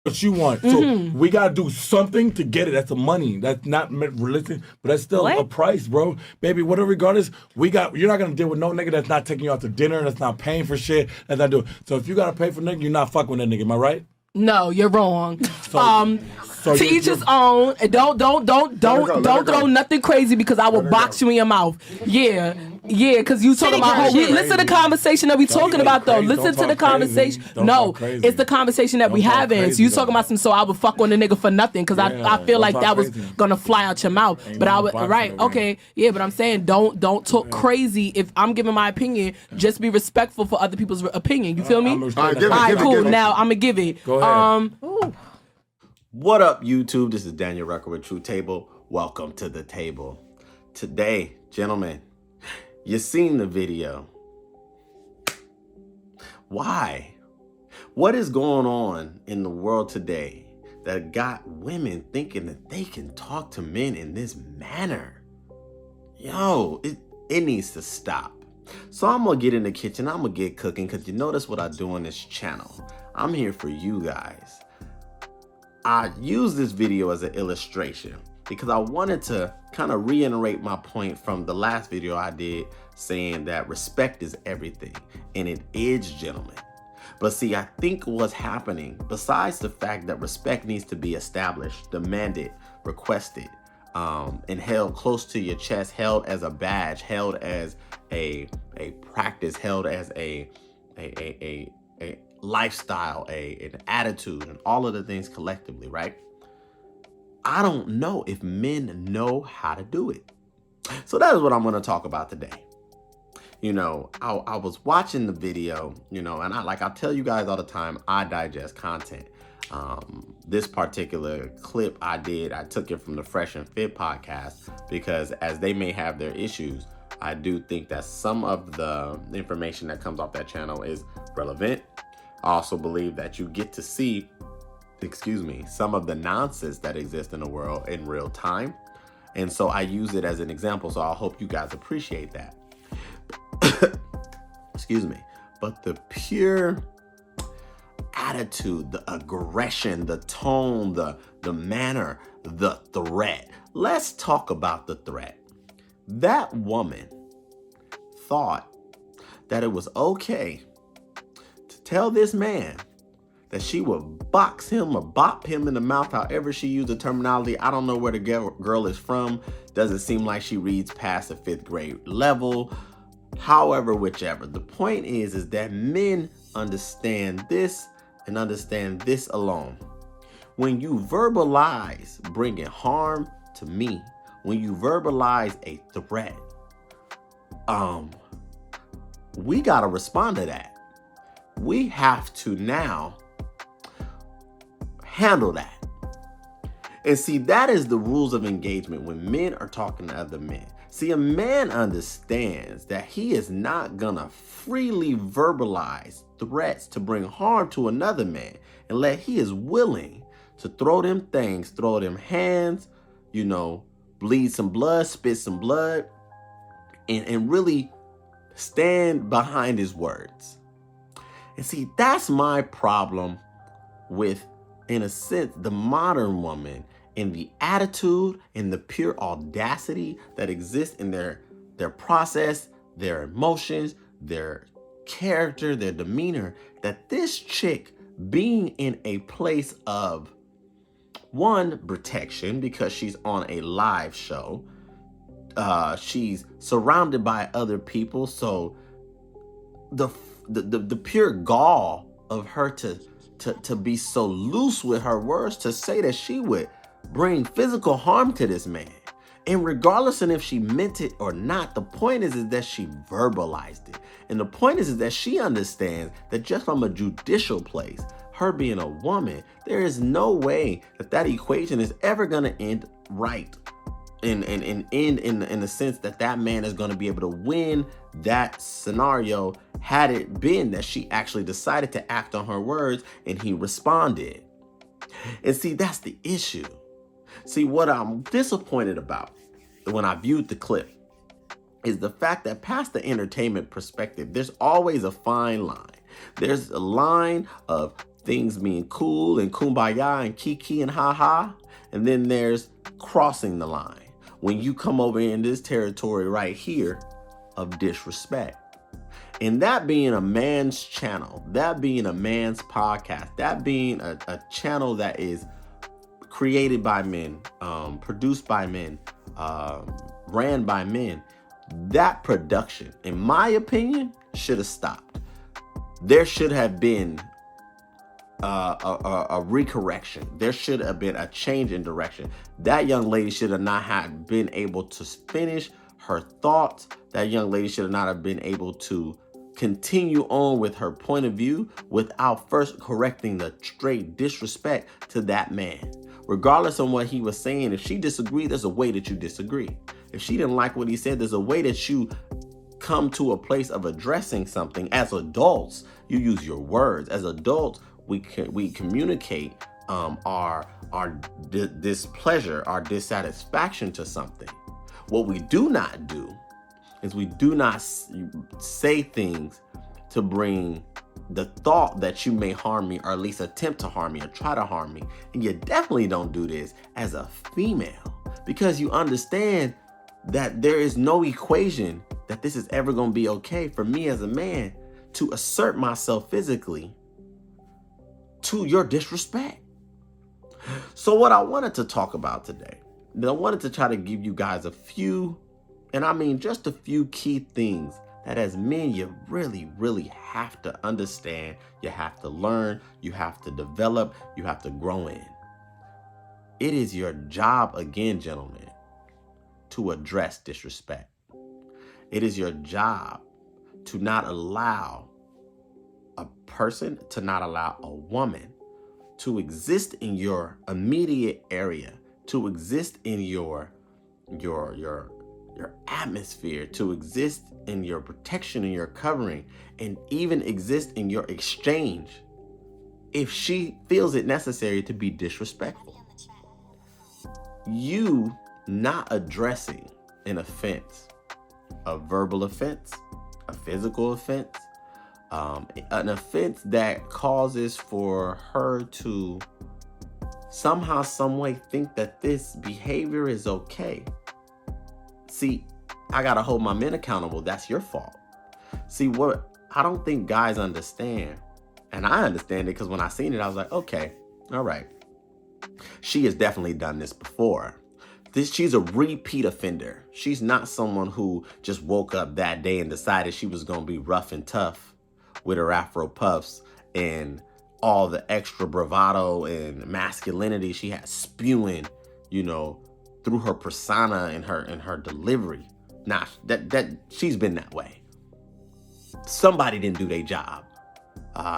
What you want. So we gotta do something to get it. That's the money. That's not religion, but that's still a price, bro. Baby, whatever regardless, you're not gonna deal with no nigga that's not taking you out to dinner, that's not paying for shit, that's not doing. So if you gotta pay for nigga, you're not fucking with that nigga, am I right? No, you're wrong. So to each his own. Don't throw nothing crazy because I will box you in your mouth. Yeah, because you talking about listen to the conversation that we talking about though. Listen to the conversation. No, it's the conversation that we having. So you talking about so I would fuck on the nigga for nothing because I feel like that was gonna fly out your mouth. But I would okay, yeah. But I'm saying don't talk crazy. If I'm giving my opinion, just be respectful for other people's opinion. You feel me? All right, cool. Now I'm gonna give it. Go ahead. What up, YouTube? This is Daniel Rucker with True Table. Welcome to the table. Today, gentlemen, you seen the video. Why? What is going on in the world today that got women thinking that they can talk to men in this manner? Yo, it needs to stop. So I'm gonna get in the kitchen. I'm gonna get cooking because you notice what I do on this channel. I'm here for you guys. I use this video as an illustration because I wanted to kind of reiterate my point from the last video I did saying that respect is everything, and it is, gentlemen. But see, I think what's happening, besides the fact that respect needs to be established, demanded, requested, and held close to your chest, held as a badge, held as a practice, held as a lifestyle, an attitude, and all of the things collectively, right? I don't know if men know how to do it. So that is what I'm going to talk about today. You know, I was watching the video, you know, and I tell you guys all the time, I digest content. This particular clip I took it from the Fresh and Fit podcast because as they may have their issues, I do think that some of the information that comes off that channel is relevant. I also believe that you get to see, some of the nonsense that exists in the world in real time. And so I use it as an example. So I hope you guys appreciate that. But the pure attitude, the aggression, the tone, the manner, the threat. Let's talk about the threat. That woman thought that it was okay to tell this man that she would box him or bop him in the mouth, however she used the terminology. I don't know where the girl is from. Doesn't seem like she reads past the 5th grade level. However, whichever. The point is that men understand this and understand this alone. When you verbalize bringing harm to me, when you verbalize a threat, we got to respond to that. We have to now handle that. And see, that is the rules of engagement when men are talking to other men. See, a man understands that he is not gonna freely verbalize threats to bring harm to another man unless he is willing to throw them things, throw them hands, you know, bleed some blood, spit some blood, and really stand behind his words. And see, that's my problem with, in a sense, the modern woman and the attitude and the pure audacity that exists in their process, their emotions, their character, their demeanor, that this chick being in a place of, one, protection because she's on a live show, she's surrounded by other people, so the pure gall of her to be so loose with her words, to say that she would bring physical harm to this man. And regardless of if she meant it or not, the point is that she verbalized it. And the point is that she understands that just from a judicial place, her being a woman, there is no way that equation is ever going to end right. And end in the sense that man is going to be able to win that scenario had it been that she actually decided to act on her words and he responded. And see, that's the issue. See, what I'm disappointed about when I viewed the clip is the fact that past the entertainment perspective, there's always a fine line. There's a line of things being cool and kumbaya and kiki and ha-ha. And then there's crossing the line. When you come over in this territory right here of disrespect. And that being a man's channel, that being a man's podcast, that being a channel that is created by men, produced by men, ran by men, that production, in my opinion, should have stopped. There should have been a recorrection. There should have been a change in direction. That young lady should have not had been able to finish her thoughts. That young lady should have not have been able to continue on with her point of view without first correcting the straight disrespect to that man. Regardless of what he was saying, if she disagreed, there's a way that you disagree. If she didn't like what he said, there's a way that you come to a place of addressing something. As adults, you use your words. As adults, we communicate our displeasure, our dissatisfaction to something. What we do not do is we do not say things to bring the thought that you may harm me, or at least attempt to harm me or try to harm me. And you definitely don't do this as a female, because you understand that there is no equation that this is ever going to be okay for me as a man to assert myself physically to your disrespect. So what I wanted to talk about today, I wanted to try to give you guys a few, and I mean just a few key things that as men you really, really have to understand, you have to learn, you have to develop, you have to grow in. It is your job, again, gentlemen, to address disrespect. It is your job to not allow a person, to not allow a woman to exist in your immediate area, to exist in your atmosphere, to exist in your protection and your covering, and even exist in your exchange if she feels it necessary to be disrespectful. You not addressing an offense, a verbal offense, a physical offense, an offense that causes for her to somehow, some way think that this behavior is okay. See, I gotta hold my men accountable. That's your fault. See, what I don't think guys understand, and I understand it because when I seen it, I was like, okay, all right. She has definitely done this before. She's a repeat offender. She's not someone who just woke up that day and decided she was gonna be rough and tough with her Afro puffs and all the extra bravado and masculinity she has spewing, through her persona and her delivery. Nah, that she's been that way. Somebody didn't do their job.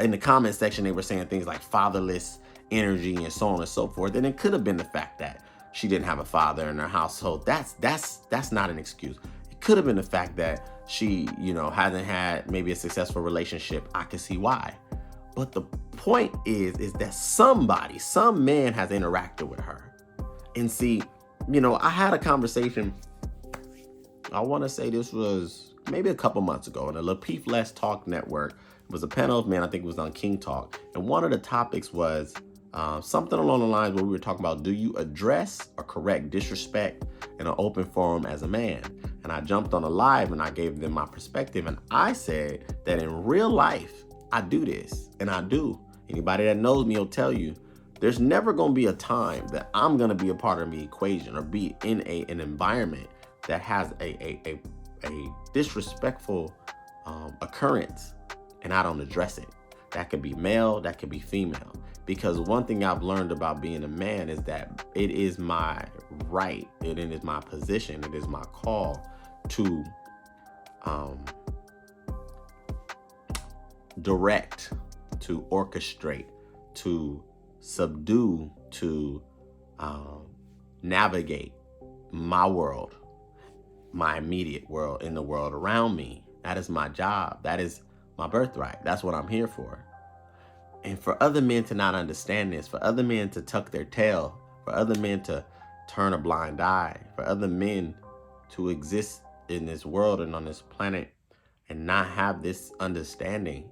In the comment section, they were saying things like fatherless energy and so on and so forth. And it could have been the fact that she didn't have a father in her household. That's not an excuse. It could have been the fact that she, hasn't had maybe a successful relationship. I can see why. But the point is that some man has interacted with her. And see, I had a conversation, I want to say this was maybe a couple months ago, on the Lapeef Less Talk Network. It was a panel of men, I think it was on King Talk. And one of the topics was something along the lines where we were talking about, do you address or correct disrespect in an open forum as a man? And I jumped on a live and I gave them my perspective. And I said that in real life, I do this, and I do. Anybody that knows me will tell you, there's never going to be a time that I'm going to be a part of the equation or be in an environment that has a disrespectful occurrence and I don't address it. That could be male, that could be female. Because one thing I've learned about being a man is that it is my right, it is my position, it is my call to direct, to orchestrate, to subdue, to navigate my world, my immediate world, in the world around me. That is my job. That is my birthright. That's what I'm here for. And for other men to not understand this, for other men to tuck their tail, for other men to turn a blind eye, for other men to exist in this world and on this planet and not have this understanding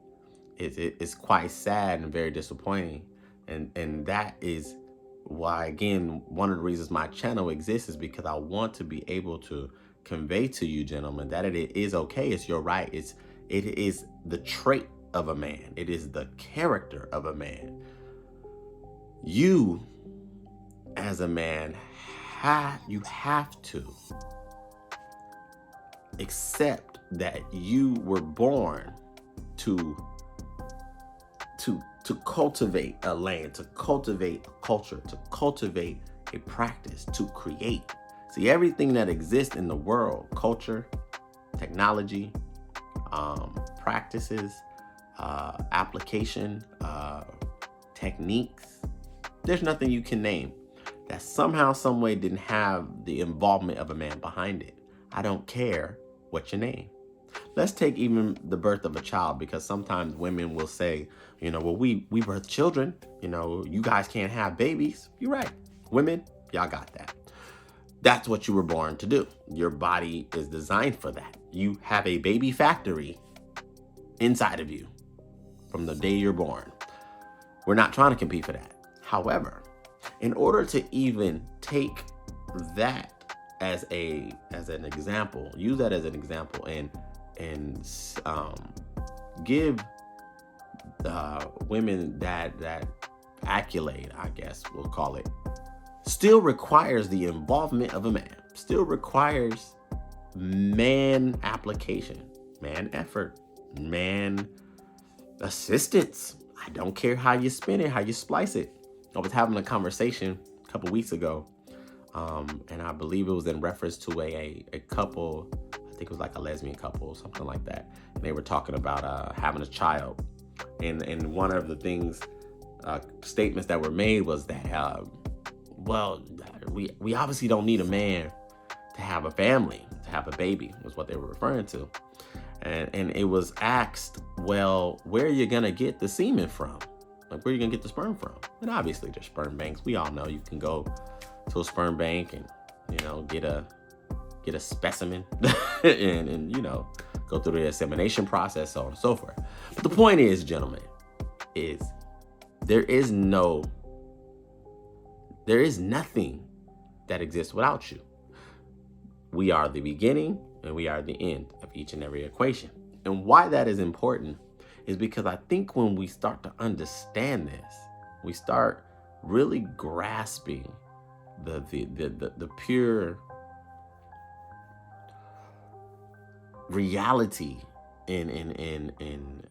it's quite sad and very disappointing. And that is why, again, one of the reasons my channel exists is because I want to be able to convey to you, gentlemen, that it is okay. It's your right. It is the trait of a man. It is the character of a man. You, as a man, you have to accept that you were born to cultivate a land, to cultivate a culture, to cultivate a practice, to create. See, everything that exists in the world, culture, technology, practices, application, techniques, there's nothing you can name that somehow, some way didn't have the involvement of a man behind it. I don't care what you name. Let's take even the birth of a child, because sometimes women will say, well, we birth children, you guys can't have babies. You're right. Women, y'all got that. That's what you were born to do. Your body is designed for that. You have a baby factory inside of you from the day you're born. We're not trying to compete for that. However, in order to even take that as an example, use that as an example, and give women that accolade, I guess we'll call it, still requires the involvement of a man, still requires man application, man effort, man assistance. I don't care how you spin it, how you splice it. I was having a conversation a couple weeks ago, and I believe it was in reference to a couple. I think it was like a lesbian couple or something like that. And they were talking about having a child. And one of the things, statements that were made was that, we obviously don't need a man to have a family, to have a baby, was what they were referring to. And it was asked, well, where are you going to get the semen from? Like, where are you going to get the sperm from? And obviously there's sperm banks. We all know you can go to a sperm bank and, get a specimen and go through the insemination process, so on and so forth. But the point is, gentlemen, is there is nothing that exists without you. We are the beginning and we are the end of each and every equation. And why that is important is because I think when we start to understand this, we start really grasping the pure reality in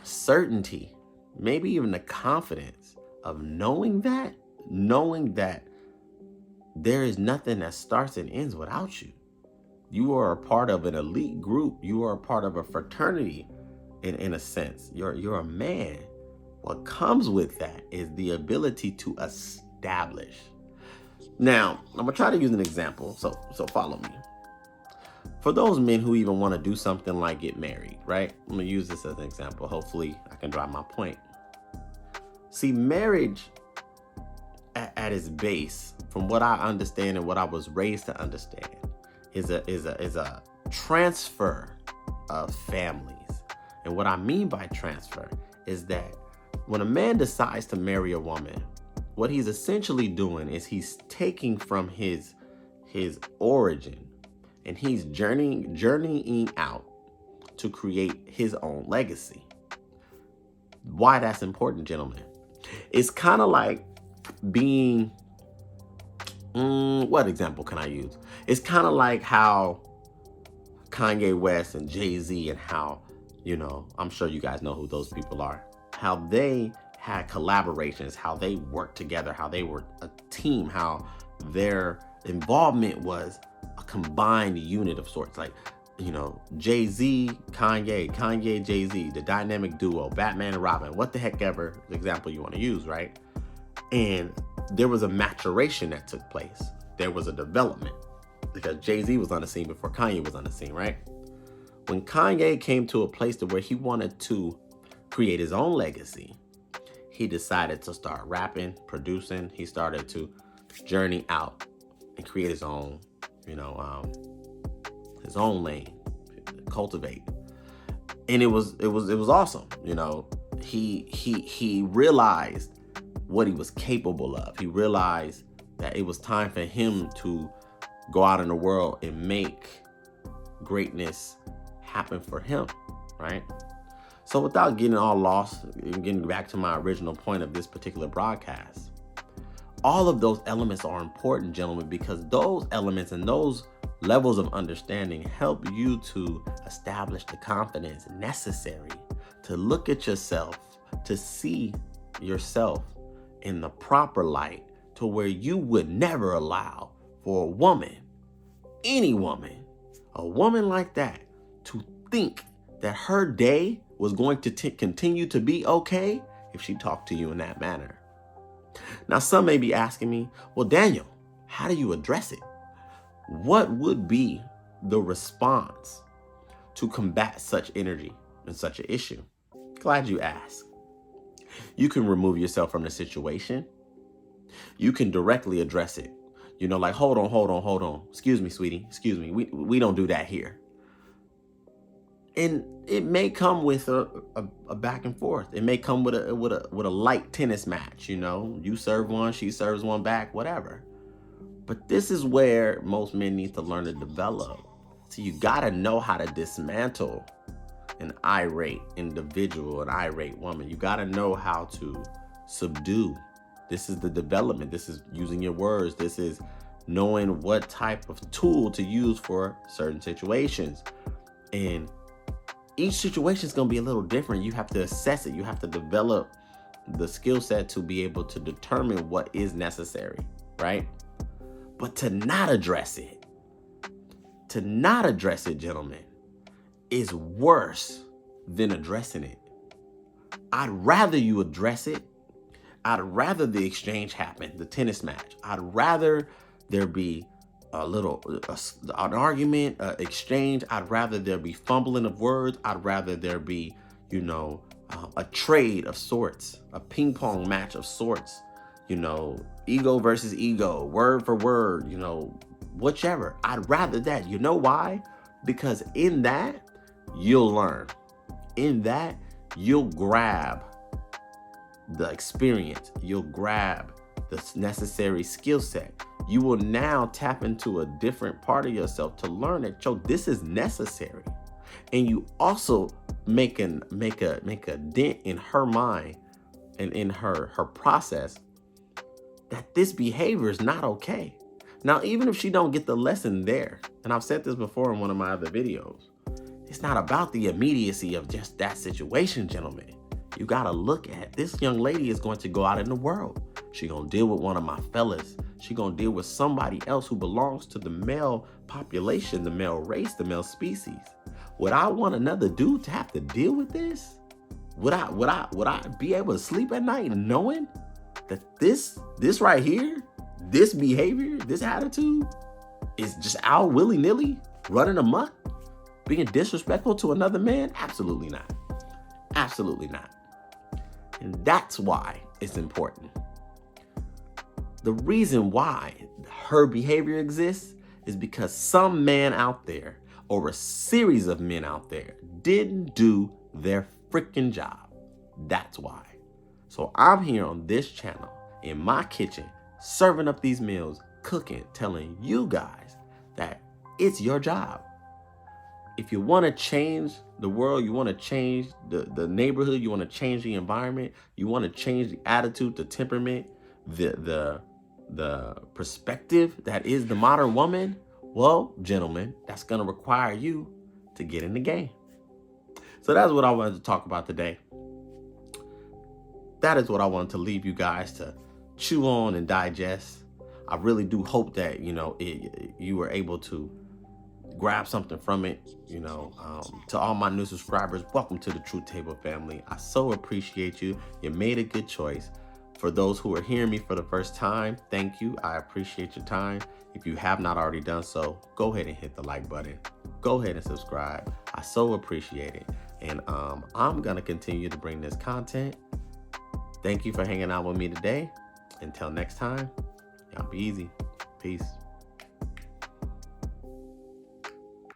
certainty, maybe even the confidence of knowing that there is nothing that starts and ends without you. You are a part of an elite group. You are a part of a fraternity in a sense. You're a man. What comes with that is the ability to establish. Now, I'm gonna try to use an example, so follow me. For those men who even want to do something like get married, right? I'm gonna use this as an example. Hopefully I can drive my point. See, marriage at its base, from what I understand and what I was raised to understand, is a transfer of families. And what I mean by transfer is that when a man decides to marry a woman, what he's essentially doing is he's taking from his origin and he's journeying out to create his own legacy. Why that's important, gentlemen? It's kind of like being, what example can I use? It's kind of like how Kanye West and Jay-Z and how, I'm sure you guys know who those people are, how they had collaborations, how they worked together, how they were a team, how their involvement was a combined unit of sorts. Like, Jay-Z, Kanye, Jay-Z, the dynamic duo, Batman and Robin, what the heck ever example you want to use, right? And there was a maturation that took place. There was a development because Jay-Z was on the scene before Kanye was on the scene, right? When Kanye came to a place to where he wanted to create his own legacy, he decided to start rapping, producing. He started to journey out and create his own, his own lane, cultivate. And it was awesome. You know, he realized what he was capable of. He realized that it was time for him to go out in the world and make greatness happen for him, right? So without getting all lost and getting back to my original point of this particular broadcast, all of those elements are important, gentlemen, because those elements and those levels of understanding help you to establish the confidence necessary to look at yourself, to see yourself in the proper light, to where you would never allow for a woman, any woman, a woman like that, to think that her day was going to continue to be okay if she talked to you in that manner. Now, some may be asking me, well, Daniel, how do you address it? What would be the response to combat such energy and such an issue? Glad you asked. You can remove yourself from the situation. You can directly address it. You know, like, hold on. Excuse me, sweetie. Excuse me. We don't do that here. And it may come with a back and forth. It may come with a light tennis match. You know, you serve one, she serves one back, whatever. But this is where most men need to learn to develop. So you gotta know how to dismantle an irate individual, an irate woman. You gotta know how to subdue. This is the development. This is using your words. This is knowing what type of tool to use for certain situations. And each situation is going to be a little different. You have to assess it. You have to develop the skill set to be able to determine what is necessary, right? But to not address it, gentlemen, is worse than addressing it. I'd rather you address it. I'd rather the exchange happen, the tennis match. I'd rather there be an argument, exchange. I'd rather there be fumbling of words. I'd rather there be, a trade of sorts, a ping pong match of sorts, ego versus ego, word for word, whichever. I'd rather that. You know why? Because in that, you'll learn. In that, you'll grab the experience. You'll grab the necessary skill set. You will now tap into a different part of yourself to learn that, this is necessary. And you also make a dent in her mind and in her process that this behavior is not okay. Now, even if she don't get the lesson there, and I've said this before in one of my other videos, it's not about the immediacy of just that situation, gentlemen. You gotta look at this young lady is going to go out in the world. She gonna deal with one of my fellas. She gonna deal with somebody else who belongs to the male population, the male race, the male species. Would I want another dude to have to deal with this? Would I be able to sleep at night knowing that this right here, this behavior, this attitude is just out willy-nilly, running amok, being disrespectful to another man? Absolutely not. Absolutely not. And that's why it's important. The reason why her behavior exists is because some man out there, or a series of men out there, didn't do their freaking job. That's why. So I'm here on this channel, in my kitchen, serving up these meals, cooking, telling you guys that it's your job. If you want to change the world, you want to change the neighborhood, you want to change the environment, you want to change the attitude, the temperament, the perspective that is the modern woman, well, gentlemen, that's going to require you to get in the game. So that's what I wanted to talk about today. That is what I wanted to leave you guys to chew on and digest. I really do hope that, you were able to grab something from it. To all my new subscribers, welcome to the Truth Table family. I so appreciate you. You made a good choice. For those who are hearing me for the first time, thank you. I appreciate your time. If you have not already done so, go ahead and hit the like button. Go ahead and subscribe. I so appreciate it. And I'm going to continue to bring this content. Thank you for hanging out with me today. Until next time, y'all be easy. Peace.